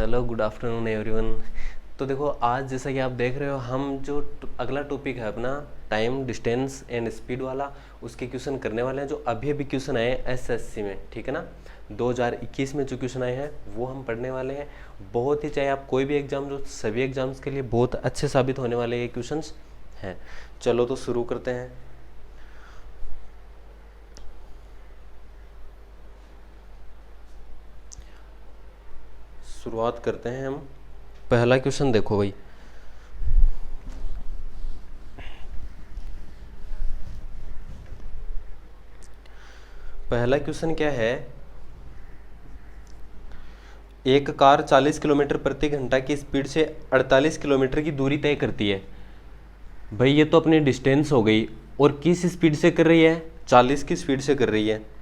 Hello, good afternoon everyone. तो देखो, आज जैसा कि आप देख रहे हो, हम जो अगला टॉपिक है अपना टाइम, डिस्टेंस एंड स्पीड वाला, उसके क्वेश्चन करने वाले हैं जो अभी अभी क्वेश्चन आए हैं एसएससी में। ठीक है ना, 2021 में जो क्वेश्चन आए हैं वो हम पढ़ने वाले हैं। बहुत ही, चाहे आप कोई भी एग्जाम, जो सभी एग्जाम्स के लिए बहुत अच्छे साबित होने वाले ये क्वेश्चन हैं। चलो तो शुरू करते हैं। शुरुआत करते हैं हम। पहला क्वेश्चन देखो भाई, पहला क्वेश्चन क्या है। एक कार 40 किलोमीटर प्रति घंटा की स्पीड से 48 किलोमीटर की दूरी तय करती है। भाई ये तो अपनी डिस्टेंस हो गई, और किस स्पीड से कर रही है? 40 की स्पीड से कर रही है,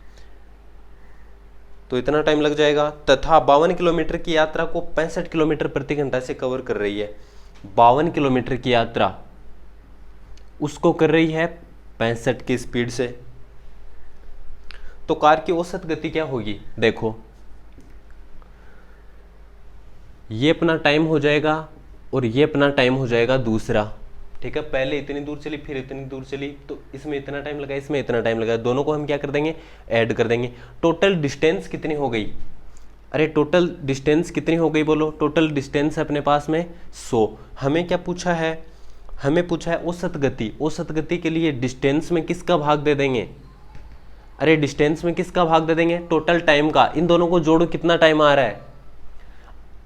तो इतना टाइम लग जाएगा। तथा 52 किलोमीटर की यात्रा को 65 किलोमीटर प्रति घंटा से कवर कर रही है। 52 किलोमीटर की यात्रा उसको कर रही है 65 की स्पीड से। तो कार की औसत गति क्या होगी? देखो, ये अपना टाइम हो जाएगा और ये अपना टाइम हो जाएगा दूसरा। ठीक है, पहले इतनी दूर चली, फिर इतनी दूर चली, तो इसमें इतना टाइम लगा, इसमें इतना टाइम लगा। दोनों को हम क्या कर देंगे? ऐड कर देंगे। टोटल डिस्टेंस कितनी हो गई? अरे टोटल डिस्टेंस कितनी हो गई बोलो? टोटल डिस्टेंस है अपने पास में 100। हमें क्या पूछा है? हमें पूछा है औसत गति। औसत गति के लिए डिस्टेंस में किसका भाग दे देंगे? अरे डिस्टेंस में किसका भाग दे देंगे? टोटल टाइम का। इन दोनों को जोड़ो, कितना टाइम आ रहा है?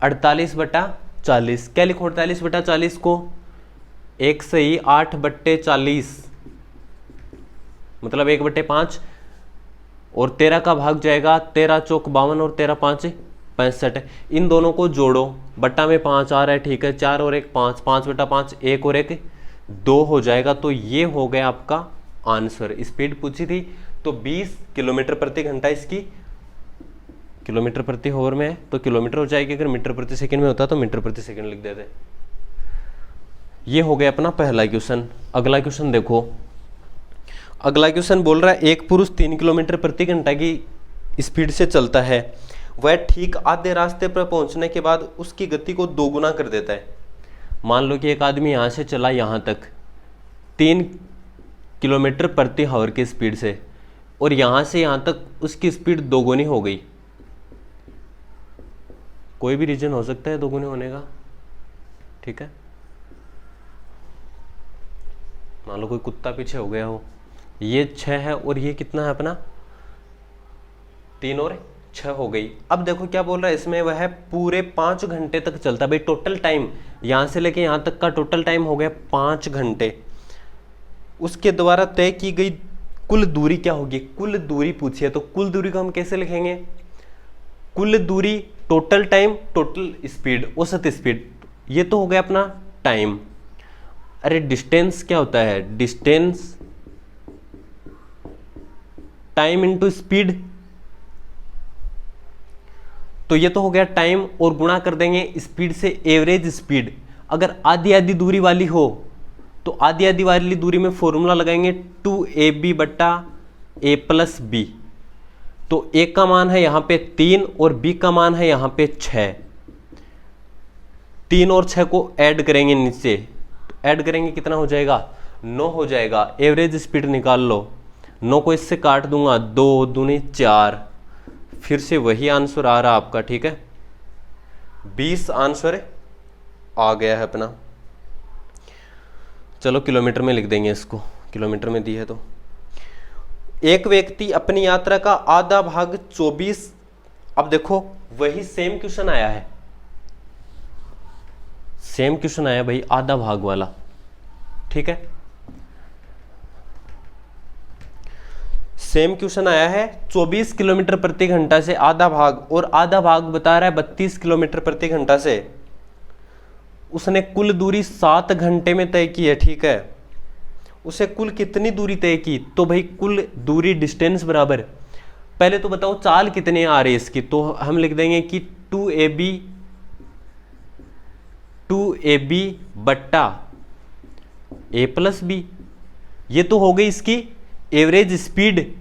48/40। क्या लिखो 48/40 को? 1 सही 8/40, मतलब 1/5। और 13 का भाग जाएगा, 13 चौक 52 और 13 5 65। इन दोनों को जोड़ो, बट्टा में 5 आ रहा है। ठीक है, 4 और 1 5, 5/5, 1 और 1 2 हो जाएगा। तो ये हो गया आपका आंसर। स्पीड पूछी थी तो 20 किलोमीटर प्रति घंटा इसकी किलोमीटर प्रति हॉवर में है तो किलोमीटर हो जाएगी। अगर मीटर प्रति सेकंड में होता तो मीटर प्रति सेकंड लिख देते। ये हो गया अपना पहला क्वेश्चन। अगला क्वेश्चन देखो। अगला क्वेश्चन बोल रहा है, एक पुरुष 3 किलोमीटर प्रति घंटा की स्पीड से चलता है। वह ठीक आधे रास्ते पर पहुंचने के बाद उसकी गति को 2 गुना कर देता है। मान लो कि एक आदमी यहां से चला यहां तक 3 किलोमीटर प्रति आवर की स्पीड से, और यहां से यहां तक उसकी स्पीड 2 गुनी हो गई। कोई भी रीजन हो सकता है 2 गुने होने का। ठीक है, मान लो कोई कुत्ता पीछे हो गया हो। ये 6 है और ये कितना है अपना? 3 और 6 हो गई। अब देखो क्या बोल रहा है इसमें, वह पूरे 5 घंटे तक चलता है। भाई टोटल टाइम यहां से लेके यहां तक का टोटल टाइम हो गया 5 घंटे। उसके द्वारा तय की गई कुल दूरी क्या होगी? कुल दूरी पूछी है, तो कुल दूरी को हम कैसे लिखेंगे? कुल दूरी, टोटल टाइम, टोटल स्पीड, औसत स्पीड। ये तो हो गया अपना टाइम। अरे डिस्टेंस क्या होता है? Distance time into speed. तो ये तो हो गया टाइम, और गुणा कर देंगे स्पीड से एवरेज स्पीड। अगर आधी आधी दूरी वाली हो तो आधी आधी वाली दूरी में फॉर्मूला लगाएंगे 2ab/a+b। तो a का मान है यहां पे 3 और b का मान है यहां पे 6। 3 और 6 को ऐड करेंगे नीचे, ऐड करेंगे कितना हो जाएगा? 9 हो जाएगा। एवरेज स्पीड निकाल लो। 9 को इससे काट दूंगा, 2 दूनी 4। फिर से वही आंसर आ रहा आपका। ठीक है, 20 आंसर आ गया है अपना। चलो क्किलोमीटर में लिख देंगे इसको, किलोमीटर में दी है तो। एक व्यक्ति अपनी यात्रा का आधा भाग 24। अब देखो वही सेम क्वेश्चन आया है, सेम क्वेश्चन आया भाई, आधा भाग वाला। ठीक है, सेम क्वेश्चन आया है 24 किलोमीटर प्रति घंटा से आधा भाग, और आधा भाग बता रहा है 32 किलोमीटर प्रति घंटा से। उसने कुल दूरी 7 घंटे में तय की है। ठीक है, उसे कुल कितनी दूरी तय की? तो भाई कुल दूरी डिस्टेंस बराबर, पहले तो बताओ चाल कितने आ रही है इसकी। तो हम लिख देंगे कि 2ab बट्टा a+b। ये तो हो गई इसकी एवरेज स्पीड,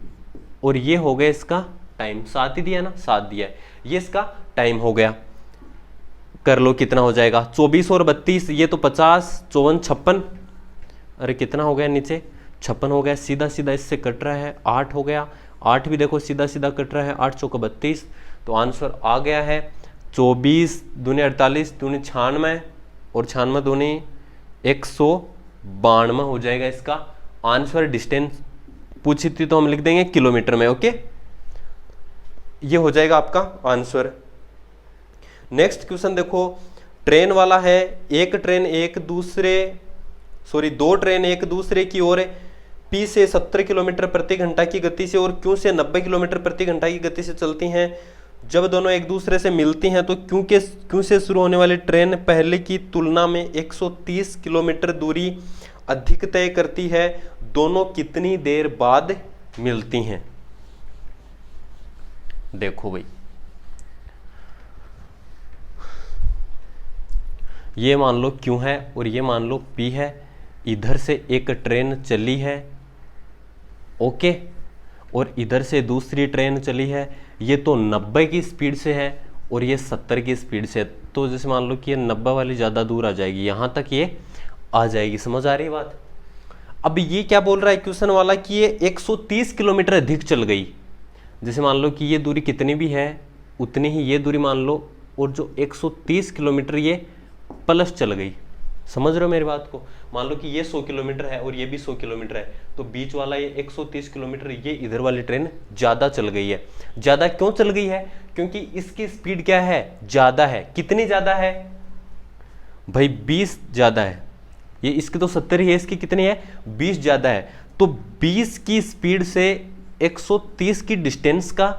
और ये हो गया इसका टाइम। 7 ही दिया ना, 7 दिया है, ये इसका टाइम हो गया। कर लो कितना हो जाएगा, 24 और 32 ये तो 50, 54, 56, अरे कितना हो गया नीचे 56 हो गया, सीधा सीधा इससे कट रहा है 8 हो गया, 8 भी देखो सीधा सीधा कट रहा है, 8 चौका 32, तो आंसर आ गया है 24 दूनी 48 दूनी 96 और 96 दूनी 192 हो जाएगा इसका आंसर। डिस्टेंस पूछी थी तो हम लिख देंगे किलोमीटर में। ओके, ये हो जाएगा आपका आंसर। नेक्स्ट क्वेश्चन देखो, ट्रेन वाला है, दो ट्रेन एक दूसरे की ओर P से 70 किलोमीटर प्रति घंटा की गति से और Q से 90 किलोमीटर प्रति घंटा की गति से चलती हैं। जब दोनों एक दूसरे से मिलती हैं तो Q से शुरू होने वाली ट्रेन पहले की तुलना में 130 किलोमीटर दूरी अधिक तय करती है, दोनों कितनी देर बाद मिलती हैं? देखो भाई, ये मान लो Q है और ये मान लो P है, इधर से एक ट्रेन चली है, ओके, और इधर से दूसरी ट्रेन चली है, ये तो 90 की स्पीड से है और ये 70 की स्पीड से है, तो जैसे मान लो कि ये 90 वाली ज़्यादा दूर आ जाएगी, यहाँ तक ये आ जाएगी। समझ आ रही है बात? अब ये क्या बोल रहा है क्वेश्चन वाला कि ये 130 किलोमीटर अधिक चल गई। जैसे मान लो कि ये दूरी कितनी भी है उतनी ही ये दूरी मान लो, और जो 130 किलोमीटर ये प्लस चल गई। समझ रहे हो मेरी बात को? मान लो कि ये 100 किलोमीटर है और ये भी 100 किलोमीटर है, तो बीच वाला ये 130 किलोमीटर, ये इधर वाली ट्रेन ज़्यादा चल गई है। ज़्यादा क्यों चल गई है? क्योंकि इसकी स्पीड क्या है? ज़्यादा है। कितनी ज़्यादा है भाई? 20 ज़्यादा है। ये इसकी तो 70 ही है, इसकी कितनी है? 20 ज़्यादा है। तो 20 की स्पीड से 130 की डिस्टेंस का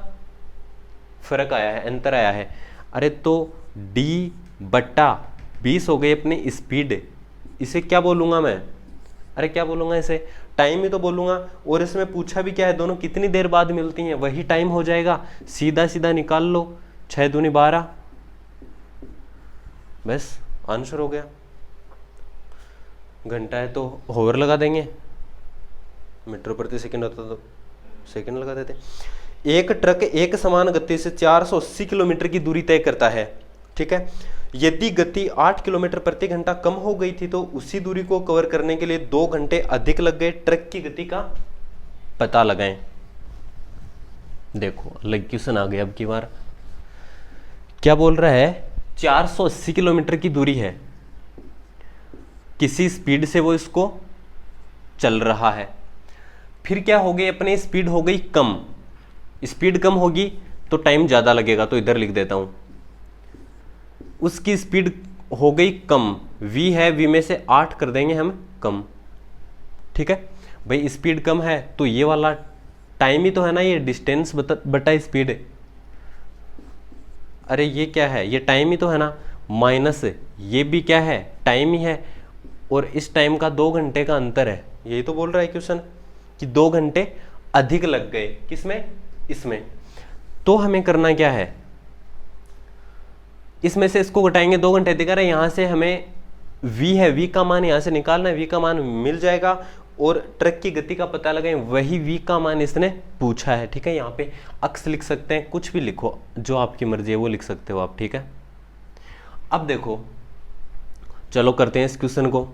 फर्क आया है, अंतर आया है। अरे तो D/20 हो गई अपनी स्पीड। इसे क्या बोलूंगा मैं? अरे क्या बोलूंगा इसे? टाइम ही तो बोलूंगा। और इसमें पूछा भी क्या है? दोनों कितनी देर बाद मिलती हैं, वही टाइम हो जाएगा। सीधा सीधा निकाल लो, 6 दूनी 12, बस आंसर हो गया। घंटा है तो होवर लगा देंगे, मीटर प्रति सेकंड होता तो सेकंड लगा देते। एक ट्रक एक समान गति से 480 किलोमीटर की दूरी तय करता है, ठीक है। यदि गति 8 किलोमीटर प्रति घंटा कम हो गई थी तो उसी दूरी को कवर करने के लिए 2 घंटे अधिक लग गए। ट्रक की गति का पता लगाएं। देखो अलग क्वेश्चन आ गया अब की बार। क्या बोल रहा है? 480 किलोमीटर की दूरी है, किसी स्पीड से वो इसको चल रहा है। फिर क्या हो गई? अपनी स्पीड हो गई कम। स्पीड कम होगी तो टाइम ज्यादा लगेगा, तो इधर लिख देता हूं। उसकी स्पीड हो गई कम, v है, v में से 8 कर देंगे हम कम, ठीक है भाई। स्पीड कम है तो ये वाला टाइम ही तो है ना, ये डिस्टेंस बटा स्पीड। अरे ये क्या है? ये टाइम ही तो है ना, माइनस ये भी क्या है? टाइम ही है, और इस टाइम का 2 घंटे का अंतर है। यही तो बोल रहा है क्वेश्चन कि 2 घंटे अधिक लग गए। किसमें? इसमें। तो हमें करना क्या है? इसमें से इसको घटाएंगे, 2 घंटे दिखा रहे, यहां से हमें v है, v का मान यहां से निकालना है, v का मान मिल जाएगा। और ट्रक की गति का पता लगाएं, वही v का मान इसने पूछा है, ठीक है। यहाँ पे अक्स लिख सकते हैं, कुछ भी लिखो, जो आपकी मर्जी है वो लिख सकते हो आप, ठीक है। अब देखो, चलो करते हैं इस क्वेश्चन को।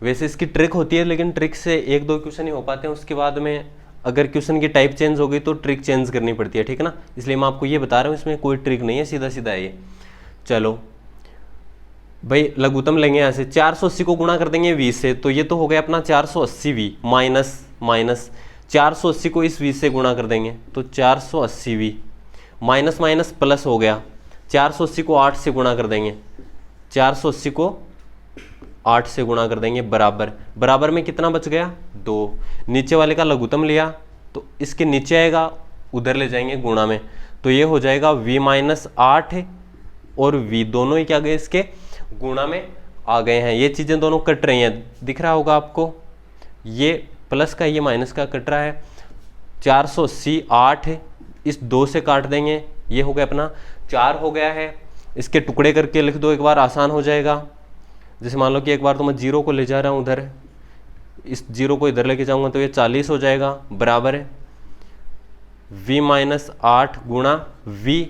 वैसे इसकी ट्रिक होती है, लेकिन ट्रिक से 1-2 क्वेश्चन ही हो पाते हैं, उसके बाद में अगर क्वेश्चन की टाइप चेंज हो गई तो ट्रिक चेंज करनी पड़ती है, ठीक है ना। इसलिए मैं आपको ये बता रहा हूँ, इसमें कोई ट्रिक नहीं है, सीधा सीधा है ये। चलो भाई लघुत्तम लेंगे यहाँ से, 480 को गुणा कर देंगे 20 से, तो ये तो हो गया अपना 480v माइनस 480 को इस 20 से गुणा कर देंगे तो 480v, माइनस माइनस प्लस हो गया। 480 को 8 से गुणा कर देंगे, 480 को 8 से गुणा कर देंगे, बराबर में कितना बच गया? 2। नीचे वाले का लघुत्तम लिया तो इसके नीचे आएगा, उधर ले जाएंगे गुणा में, तो ये हो जाएगा v-8 और v दोनों ही क्या गए? इसके गुणा में आ गए हैं। ये चीजें दोनों कट रही हैं, दिख रहा होगा आपको, ये प्लस का ये माइनस का कट रहा है। 480 8 इस 2 से काट देंगे, ये हो गया अपना 4 हो गया है। इसके टुकड़े करके लिख दो एक बार, आसान हो जाएगा। जैसे मान लो कि एक बार तो मैं 0 को ले जा रहा हूं उधर, इस 0 को इधर लेके जाऊंगा तो ये 40 हो जाएगा, बराबर है v-8 गुणा v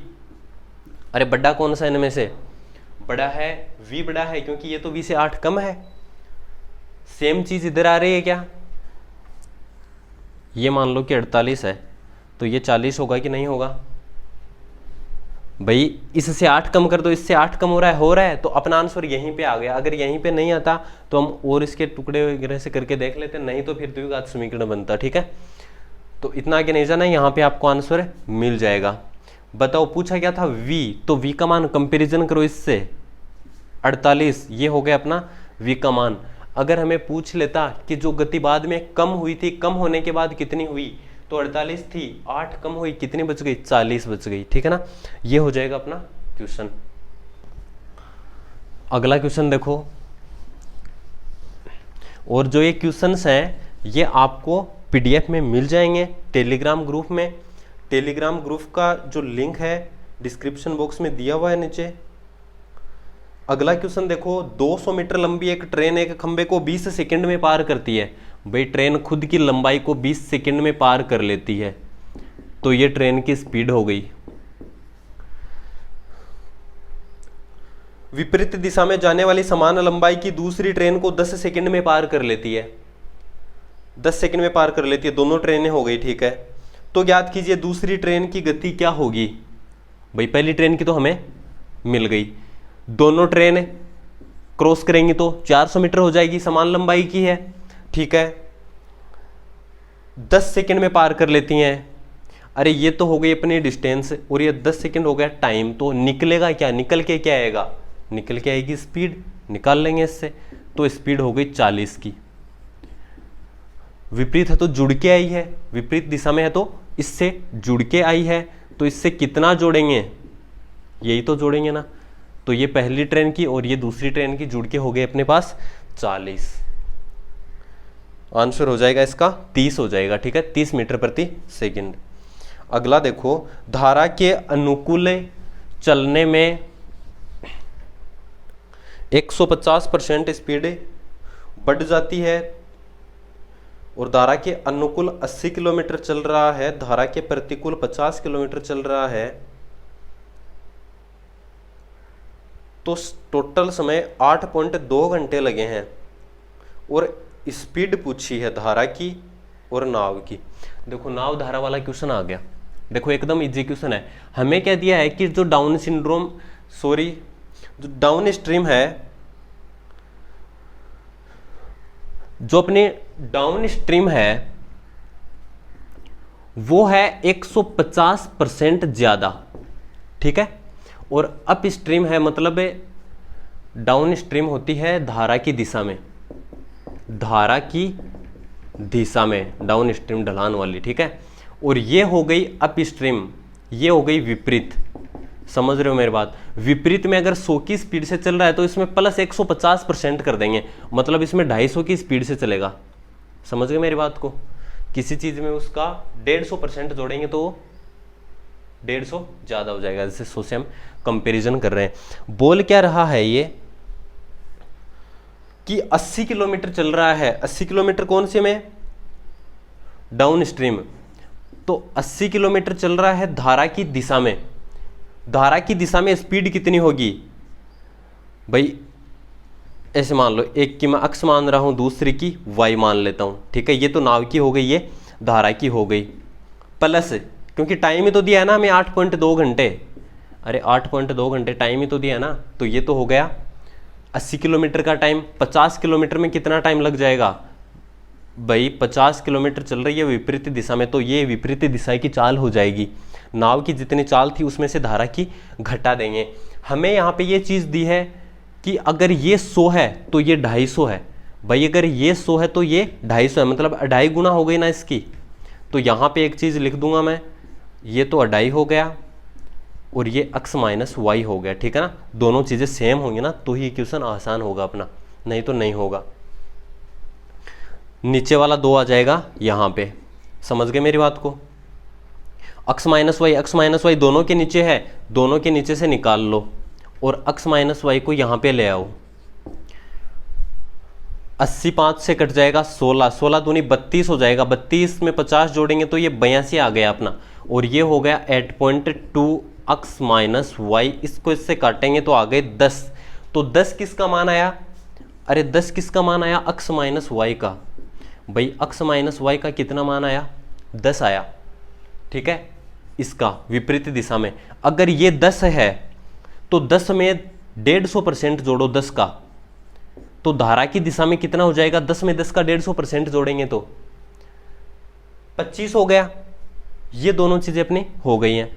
अरे बड़ा कौन सा इनमें से? बड़ा है, v बड़ा है क्योंकि ये तो v से 8 कम है। सेम चीज इधर आ रही है क्या? ये मान लो कि 48 है तो ये 40 होगा कि नहीं होगा? भाई इससे 8 कम कर दो, इससे 8 कम हो रहा है तो अपना आंसर यहीं पे आ गया। अगर यहीं पे नहीं आता तो हम और इसके टुकड़े वगैरह से करके देख लेते, नहीं तो फिर द्विघात समीकरण बनता। ठीक है, तो इतना आगे नहीं जाना, यहाँ पे आपको आंसर मिल जाएगा। बताओ पूछा क्या था? v, तो v का मान कंपेरिजन करो इससे 48, ये हो गया अपना v का मान। अगर हमें पूछ लेता कि जो गति बाद में कम हुई थी, कम होने के बाद कितनी हुई, तो 48 थी, 8 कम हुई, कितनी बच गई? 40 बच गई। ठीक है ना, ये हो जाएगा अपना क्वेश्चन। अगला क्वेश्चन देखो, और जो ये क्वेश्चंस हैं ये आपको पीडीएफ में मिल जाएंगे टेलीग्राम ग्रुप में। टेलीग्राम ग्रुप का जो लिंक है डिस्क्रिप्शन बॉक्स में दिया हुआ है नीचे। अगला क्वेश्चन देखो, 200 मीटर लंबी एक ट्रेन एक खंबे को 20 सेकंड में पार करती है। भाई ट्रेन खुद की लंबाई को 20 सेकंड में पार कर लेती है, तो ये ट्रेन की स्पीड हो गई। विपरीत दिशा में जाने वाली समान लंबाई की दूसरी ट्रेन को 10 सेकंड में पार कर लेती है। 10 सेकंड में पार कर लेती है, दोनों ट्रेनें हो गई। ठीक है, तो ज्ञात कीजिए दूसरी ट्रेन की गति क्या होगी। भाई पहली ट्रेन की तो हमें मिल गई, दोनों ट्रेन क्रॉस करेंगी तो 400 मीटर हो जाएगी, समान लंबाई की है। ठीक है, 10 सेकंड में पार कर लेती हैं। अरे ये तो हो गई अपनी डिस्टेंस और ये 10 सेकंड हो गया टाइम, तो निकलेगा क्या? निकल के क्या आएगा? निकल के आएगी स्पीड, निकाल लेंगे इससे, तो स्पीड हो गई 40 की। विपरीत है तो जुड़ के आई है, विपरीत दिशा में है तो इससे जुड़ के आई है, तो इससे कितना जोड़ेंगे? यही तो जोड़ेंगे ना। तो ये पहली ट्रेन की और ये दूसरी ट्रेन की जुड़ के हो गए अपने पास 40। आंसर हो जाएगा इसका 30 हो जाएगा। ठीक है, 30 मीटर प्रति सेकंड। अगला देखो, धारा के अनुकूल चलने में 150% स्पीड बढ़ जाती है और धारा के अनुकूल 80 किलोमीटर चल रहा है, धारा के प्रतिकूल 50 किलोमीटर चल रहा है, तो टोटल समय 8.2 घंटे लगे हैं और स्पीड पूछी है धारा की और नाव की। देखो नाव धारा वाला क्वेश्चन आ गया। देखो एकदम इजी क्वेश्चन है। हमें क्या दिया है कि जो डाउन स्ट्रीम है, जो अपनी डाउन स्ट्रीम है वो है 150% ज्यादा। ठीक है, और अप स्ट्रीम है, मतलब डाउन स्ट्रीम होती है धारा की दिशा में, धारा की दिशा में डाउन स्ट्रीम ढलान वाली। ठीक है, और ये हो गई अप स्ट्रीम, ये हो गई विपरीत। समझ रहे हो मेरी बात? विपरीत में अगर 100 की स्पीड से चल रहा है तो इसमें प्लस 150% कर देंगे, मतलब इसमें 250 की स्पीड से चलेगा। समझ गए मेरी बात को? किसी चीज में उसका 150% जोड़ेंगे तो 150 ज्यादा हो जाएगा। जैसे 100 से हम कंपेरिजन कर रहे हैं। बोल क्या रहा है ये कि 80 किलोमीटर चल रहा है। 80 किलोमीटर कौन से में? Down stream. तो 80 किलोमीटर चल रहा है धारा की दिशा में। धारा की दिशा में स्पीड कितनी होगी? भाई ऐसे मान लो, एक की मैं अक्ष मान रहा हूं, दूसरी की वाई मान लेता हूं। ठीक है, ये तो नाव की हो गई, ये धारा की हो गई, प्लस क्योंकि टाइम ही तो दिया है ना हमें 8.2 घंटे। अरे 8.2 घंटे टाइम ही तो दिया है ना, तो ये तो हो गया 80 किलोमीटर का टाइम। 50 किलोमीटर में कितना टाइम लग जाएगा? भाई 50 किलोमीटर चल रही है विपरीत दिशा में, तो ये विपरीत दिशा की चाल हो जाएगी। नाव की जितनी चाल थी उसमें से धारा की घटा देंगे। हमें यहाँ पे ये चीज़ दी है कि अगर ये 100 है तो ये 250 है। भाई अगर ये 100 है तो ये 250 है, मतलब 2.5 गुना हो गई ना इसकी। तो यहाँ पे एक चीज़ लिख दूंगा मैं, ये तो 2.5 हो गया और ये x माइनस वाई हो गया। ठीक है ना, दोनों चीज़ें सेम होंगी ना तो ही क्वेश्चन आसान होगा अपना, नहीं तो नहीं होगा। नीचे वाला 2 आ जाएगा यहाँ पे। समझ गए मेरी बात को? x माइनस वाई दोनों के नीचे है, दोनों के नीचे से निकाल लो और x माइनस वाई को यहाँ पे ले आओ। 80 5 से कट जाएगा 16, 16 दूनी 32 हो जाएगा। 32 में 50 जोड़ेंगे तो ये 82 आ गया अपना, और ये हो गया अक्स माइनस वाई, इसको इससे काटेंगे तो आ गए 10। तो 10 किसका मान आया? अरे 10 किसका मान आया? अक्स माइनस वाई का। भाई अक्स माइनस वाई का कितना मान आया? 10 आया, ठीक है, इसका विपरीत दिशा में। अगर ये 10 है तो 10 में 150% जोड़ो 10 का, तो धारा की दिशा में कितना हो जाएगा? 10 में 10 का 150% जोड़ेंगे तो 25 हो गया। ये दोनों चीजें अपनी हो गई हैं।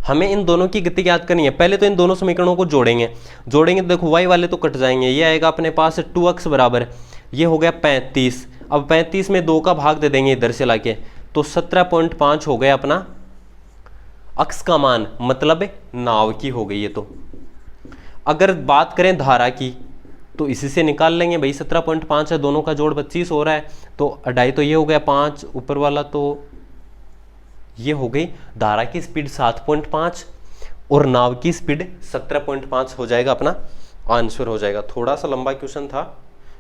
हमें इन दोनों की गति याद करनी है। पहले तो इन दोनों समीकरणों को जोड़ेंगे तो देखो y वाले तो कट जाएंगे, ये आएगा अपने पास 2x बराबर, ये हो गया 35। अब 35 में 2 का भाग दे देंगे इधर से लाके, तो 17.5 हो गया अपना अक्स का मान, मतलब नाव की हो गई है। तो अगर बात करें धारा की तो इसी से निकाल लेंगे भाई, 17.5 है, दोनों का जोड़ 25 हो रहा है, तो अढ़ाई तो ये हो गया 5, ऊपर वाला तो ये हो गई। धारा की स्पीड 7.5 और नाव की स्पीड 17.5 हो जाएगा, अपना आंसर हो जाएगा। थोड़ा सा लंबा क्वेश्चन था,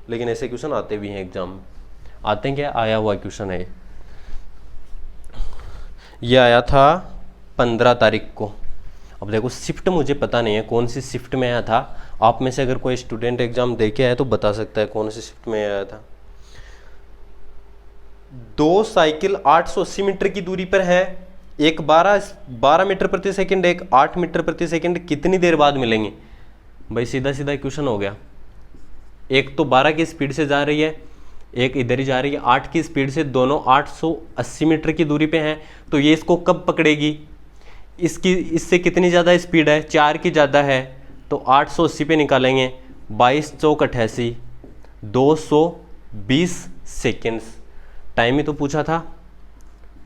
लेकिन ऐसे क्वेश्चन आते भी हैं एग्जाम में। आते हैं क्या? आया हुआ क्वेश्चन है ये आया था 15 तारीख को। अब देखो शिफ्ट मुझे पता नहीं है कौन सी शिफ्ट में आया था, आप में से अगर कोई स्टूडेंट एग्जाम दे के आया तो बता सकता है कौन सी शिफ्ट में आया था। 2 साइकिल 880 मीटर की दूरी पर है, एक 12 मीटर प्रति सेकंड, एक 8 मीटर प्रति सेकंड, कितनी देर बाद मिलेंगे? भाई सीधा सीधा क्वेश्चन हो गया। एक तो 12 की स्पीड से जा रही है, एक इधर ही जा रही है 8 की स्पीड से, दोनों 880 मीटर की दूरी पे हैं, तो ये इसको कब पकड़ेगी? इससे कितनी ज़्यादा स्पीड है? 4 की ज़्यादा है, तो 880 पे निकालेंगे, 22 चौक 88, 220 सेकेंड्स। टाइम ही तो पूछा था,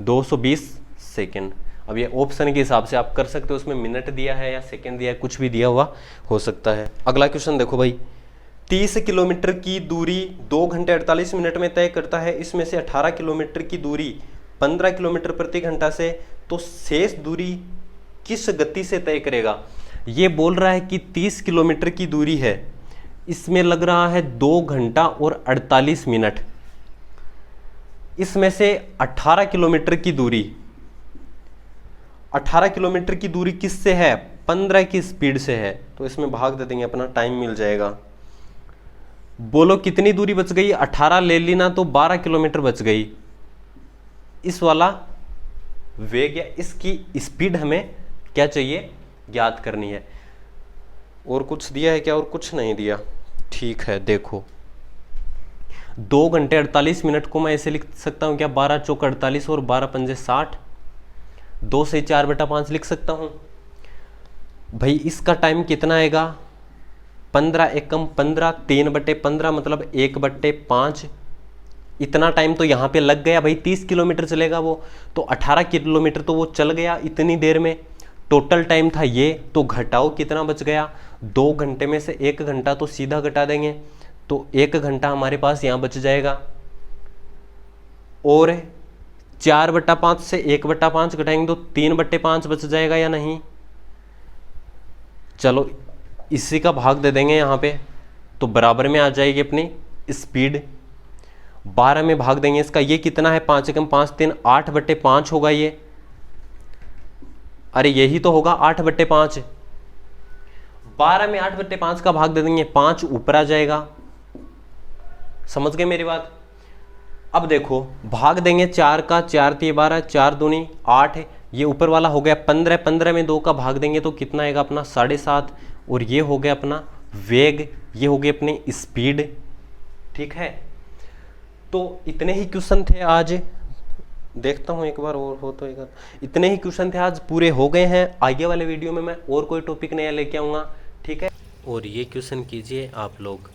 220 सेकेंड। अब ये ऑप्शन के हिसाब से आप कर सकते हो, उसमें मिनट दिया है या सेकेंड दिया है, कुछ भी दिया हुआ हो सकता है। अगला क्वेश्चन देखो भाई, 30 किलोमीटर की दूरी 2 घंटे 48 मिनट में तय करता है, इसमें से 18 किलोमीटर की दूरी 15 किलोमीटर प्रति घंटा से, तो शेष दूरी किस गति से तय करेगा? ये बोल रहा है कि 30 किलोमीटर की दूरी है, इसमें लग रहा है 2 घंटा और 48 मिनट, इसमें से 18 किलोमीटर की दूरी, 18 किलोमीटर की दूरी किससे है? 15 की स्पीड से है, तो इसमें भाग दे देंगे, अपना टाइम मिल जाएगा। बोलो कितनी दूरी बच गई? 18 ले ली ना, तो 12 किलोमीटर बच गई। इस वाला वेग या इसकी स्पीड हमें क्या चाहिए? याद करनी है। और कुछ दिया है क्या? और कुछ नहीं दिया, ठीक है। देखो 2 घंटे 48 मिनट को मैं ऐसे लिख सकता हूं क्या? 12 चौक 48 और 12 पंजे 60, 2 से 4/5 लिख सकता हूं। भाई इसका टाइम कितना आएगा? 15 एकम 15, 3/15 मतलब 1/5। इतना टाइम तो यहाँ पे लग गया भाई, 30 किलोमीटर चलेगा वो, तो 18 किलोमीटर तो वो चल गया इतनी देर में। टोटल टाइम था ये, तो घटाओ कितना बच गया? 2 घंटे में से 1 घंटा तो सीधा घटा देंगे, तो 1 घंटा हमारे पास यहाँ बच जाएगा। और 4/5 से 1/5 घटाएंगे तो 3/5 बच जाएगा या नहीं? चलो इसी का भाग दे देंगे यहाँ पे, तो बराबर में आ जाएगी अपनी स्पीड। 12 में भाग देंगे इसका, ये कितना है? 5 एकम 5 3 8/5 होगा ये। अरे यही तो होगा 8/5। 12 में 8/5 का भाग दे देंगे, 5 ऊपर आ जाएगा। समझ गए मेरी बात? अब देखो भाग देंगे 4 का, 4 3 12, 4 दूनी 8, ये ऊपर वाला हो गया 15, 15 में 2 का भाग देंगे तो कितना आएगा? अपना 7.5। और ये हो गया अपना वेग, ये हो गई अपनी स्पीड, ठीक है। तो इतने ही क्वेश्चन थे आज, देखता हूँ एक बार और हो तो एक, इतने ही क्वेश्चन थे आज, पूरे हो गए हैं। आगे वाले वीडियो में मैं और कोई टॉपिक नया लेके आऊँगा, ठीक है। और ये क्वेश्चन कीजिए आप लोग।